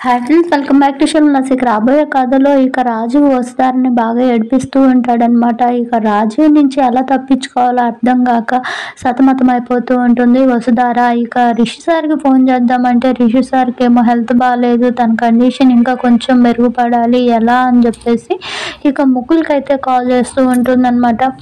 Hi friends, welcome back to షోల్ నసిక్. రాబోయే కథలో ఇక రాజు వస్తారని బాగా ఏడిపిస్తూ ఉంటాడనమాట. ఇక రాజు నుంచి ఎలా తప్పించుకోవాలో అర్థం కాక సతమతం అయిపోతూ ఉంటుంది వసుధార. ఇక రిషి సార్కి ఫోన్ చేద్దామంటే రిషి సార్కి ఏమో హెల్త్ బాగాలేదు, తన కండిషన్ ఇంకా కొంచెం మెరుగుపడాలి, ఎలా అని చెప్పేసి ఇక ముకుల్కైతే కాల్ చేస్తూ ఉంటుందన్నమాట.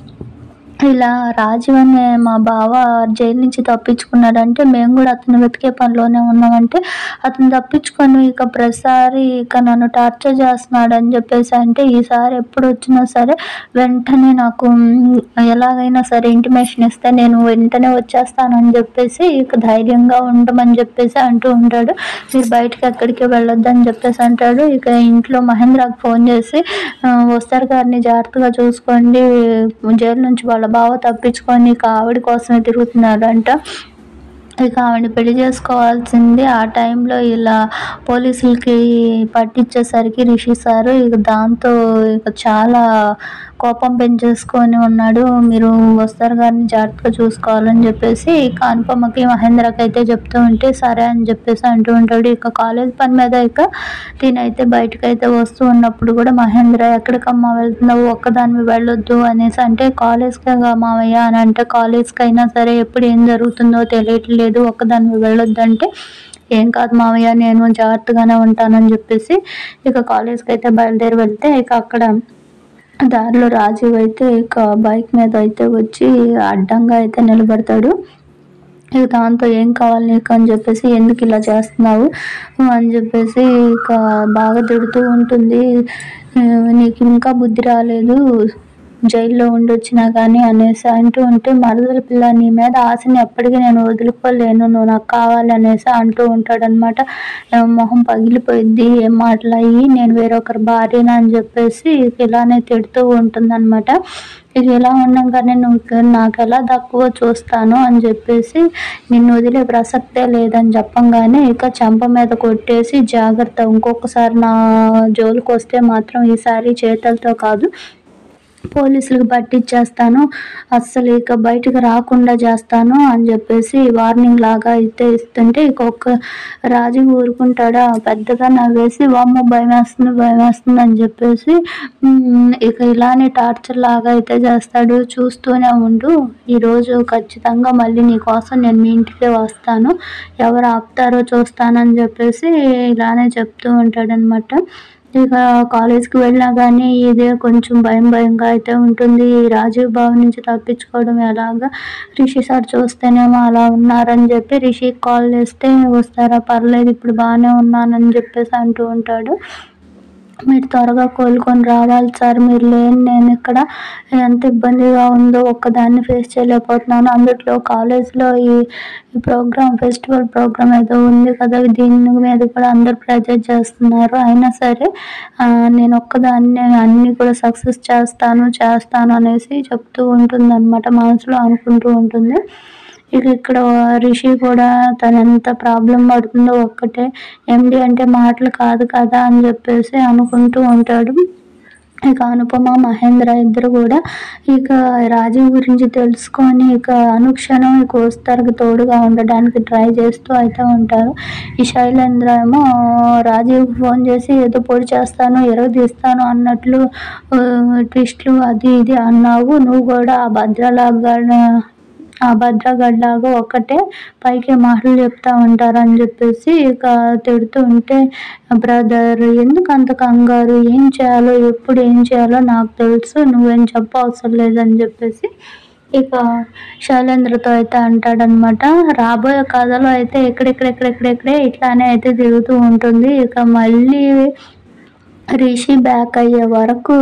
ఇలా రాజు అనే మా బావ జైలు నుంచి తప్పించుకున్నాడంటే మేము కూడా అతను వెతికే పనిలోనే ఉన్నామంటే అతను తప్పించుకొని ఇక ప్రతిసారి ఇక నన్ను టార్చర్ చేస్తున్నాడు అని చెప్పేసి అంటే ఈసారి ఎప్పుడు వచ్చినా సరే వెంటనే నాకు ఎలాగైనా సరే ఇంటిమేషన్ ఇస్తే నేను వెంటనే వచ్చేస్తానని చెప్పేసి ఇక ధైర్యంగా ఉండమని చెప్పేసి అంటూ ఉంటాడు. మీరు బయటకు ఎక్కడికి వెళ్ళొద్దు అని చెప్పేసి అంటాడు. ఇక ఇంట్లో మహేంద్రకు ఫోన్ చేసి వస్తారు గారిని జాగ్రత్తగా చూసుకోండి, జైలు నుంచి వాళ్ళ బావ తప్పించుకొని ఇక ఆవిడ కోసమే తిరుగుతున్నాడంట. ఇక ఆవిడని పెళ్లి చేసుకోవాల్సింది. ఆ టైంలో ఇలా పోలీసులకి పట్టించేసరికి రిషి సారు ఇక దాంతో ఇక చాలా కోపం పెంచేసుకొని ఉన్నాడు. మీరు వస్తారు గారిని జాగ్రత్తగా చూసుకోవాలని చెప్పేసి ఇక అనుపమకి మహేంద్రకి అయితే చెప్తూ ఉంటే సరే అని చెప్పేసి అంటూ ఉంటాడు. ఇక కాలేజ్ పని మీద ఇక తినైతే బయటకు అయితే వస్తూ ఉన్నప్పుడు కూడా మహేంద్ర ఎక్కడికమ్మా వెళ్తున్నావు, ఒక్కదాన్ని వెళ్ళొద్దు అనేసి అంటే కాలేజ్కే మావయ్య అని అంటే కాలేజ్కి అయినా సరే ఎప్పుడు ఏం జరుగుతుందో తెలియట్లేదు, ఒక్కదాన్ని వెళ్ళొద్దంటే ఏం కాదు మావయ్య నేను జాగ్రత్తగానే ఉంటానని చెప్పేసి ఇక కాలేజ్కి అయితే బయలుదేరి వెళ్తే ఇక అక్కడ దారిలో రాజీవ్ అయితే ఇక బైక్ మీద అయితే వచ్చి అడ్డంగా అయితే నిలబడతాడు. ఇక దాంతో ఏం కావాలి నీకు అని చెప్పేసి ఎందుకు ఇలా చేస్తున్నావు అని చెప్పేసి ఇక బాగా తిడుతూ ఉంటుంది. నీకు ఇంకా బుద్ధి రాలేదు, జైల్లో ఉండొచ్చినా కానీ అనేసి అంటూ ఉంటే మరదల పిల్ల నీ మీద ఆశని ఎప్పటికీ నేను వదులుకోలేను, నువ్వు నాకు కావాలి అనేసి అంటూ ఉంటాడనమాట. మొహం పగిలిపోయింది ఏం మాటలయ్యి నేను వేరొకరి భార్యన అని చెప్పేసి ఇలానే తిడుతూ ఉంటుందన్నమాట. ఇక ఇలా ఉన్నాగానే నువ్వు నాకు ఎలా తక్కువ చూస్తాను అని చెప్పేసి నిన్ను వదిలే ప్రసక్తే లేదని చెప్పంగానే ఇక చెంప మీద కొట్టేసి జాగ్రత్త, ఇంకొకసారి నా జోలికి వస్తే మాత్రం ఈసారి చేతులతో కాదు పోలీసులకు పట్టించేస్తాను, అస్సలు ఇక బయటకు రాకుండా చేస్తాను అని చెప్పేసి వార్నింగ్ లాగా అయితే ఇస్తుంటే ఇక రాజు ఊరుకుంటాడా, పెద్దగా నవ్వేసి వామ్మో భయం వేస్తుంది అని చెప్పేసి ఇక ఇలానే టార్చర్ లాగా అయితే చేస్తాడు. చూస్తూనే ఉండు, ఈరోజు ఖచ్చితంగా మళ్ళీ నీ కోసం నేను మీ ఇంటికే వస్తాను, ఎవరు ఆపుతారో చూస్తానని చెప్పేసి ఇలానే చెప్తూ ఉంటాడనమాట. ఇక కాలేజ్కి వెళ్ళినా కానీ ఇదే కొంచెం భయంగా అయితే ఉంటుంది. రాజీవ్ బాబు నుంచి తప్పించుకోవడం ఎలాగా, రిషి సార్ చూస్తేనేమో అలా ఉన్నారని చెప్పి రిషికి కాల్ చేస్తే వస్తారా, పర్లేదు ఇప్పుడు బాగానే ఉన్నానని చెప్పేసి అంటూ ఉంటాడు. మీరు త్వరగా కోలుకొని రావాలి సార్, మీరు లేని నేను ఇక్కడ ఎంత ఇబ్బందిగా ఉందో ఒక్కదాన్ని ఫేస్ చేయలేకపోతున్నాను, అందులో కాలేజ్లో ఈ ఫెస్టివల్ ప్రోగ్రామ్ ఏదో ఉంది కదా, దీని మీద కూడా అందరు ప్రెజర్ చేస్తున్నారు, అయినా సరే నేను ఒక్కదాన్ని అన్నీ కూడా సక్సెస్ చేస్తాను అనేసి చెప్తూ ఉంటుంది అనమాట, మనసులో అనుకుంటూ ఉంటుంది. ఇక ఇక్కడ రిషి కూడా తను ఎంత ప్రాబ్లం పడుతుందో ఒక్కటే ఎండి అంటే మాటలు కాదు కదా అని చెప్పేసి అనుకుంటూ ఉంటాడు. ఇక అనుపమ మహేంద్ర ఇద్దరు కూడా ఇక రాజీవ్ గురించి తెలుసుకొని ఇక అనుక్షణం ఇక వస్తారుకి తోడుగా ఉండడానికి ట్రై చేస్తూ అయితే ఉంటారు. ఈ శైలేంద్ర ఏమో రాజీవ్ ఫోన్ చేసి ఏదో పొడి చేస్తాను ఎరగదీస్తాను అన్నట్లు ట్విస్ట్లు అది ఇది అన్నావు, నువ్వు కూడా ఆ భద్రగడ్లాగా ఒకటే పైకి మాటలు చెప్తా ఉంటారని చెప్పేసి ఇక తిడుతూ ఉంటే బ్రదర్ ఎందుకు అంత కంగారు, ఏం చేయాలో ఎప్పుడు ఏం చేయాలో నాకు తెలుసు, నువ్వేం చెప్పవసరం లేదని చెప్పేసి ఇక శైలేంద్రతో అయితే అంటాడనమాట. రాబోయే కథలో అయితే ఎక్కడెక్కడే ఇట్లానే అయితే తిరుగుతూ ఉంటుంది. ఇక మళ్ళీ రిషి బ్యాక్ అయ్యే వరకు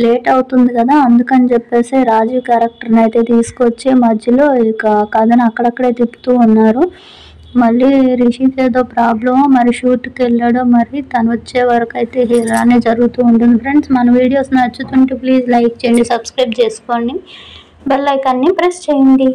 లేట్ అవుతుంది కదా, అందుకని చెప్పేసి రాజు క్యారెక్టర్ని అయితే తీసుకొచ్చి మధ్యలో ఇక కథను అక్కడక్కడే తిప్పుతూ ఉన్నారు. మళ్ళీ రిషికి ఏదో ప్రాబ్లమో మరి షూట్కి వెళ్ళాడో మరి తను వచ్చే వరకు అయితే ఇలానే జరుగుతూ ఉంటుంది. ఫ్రెండ్స్, మన వీడియోస్ నచ్చుతుంటే ప్లీజ్ లైక్ చేయండి, సబ్స్క్రైబ్ చేసుకోండి, బెల్ ఐకాన్ని ప్రెస్ చేయండి.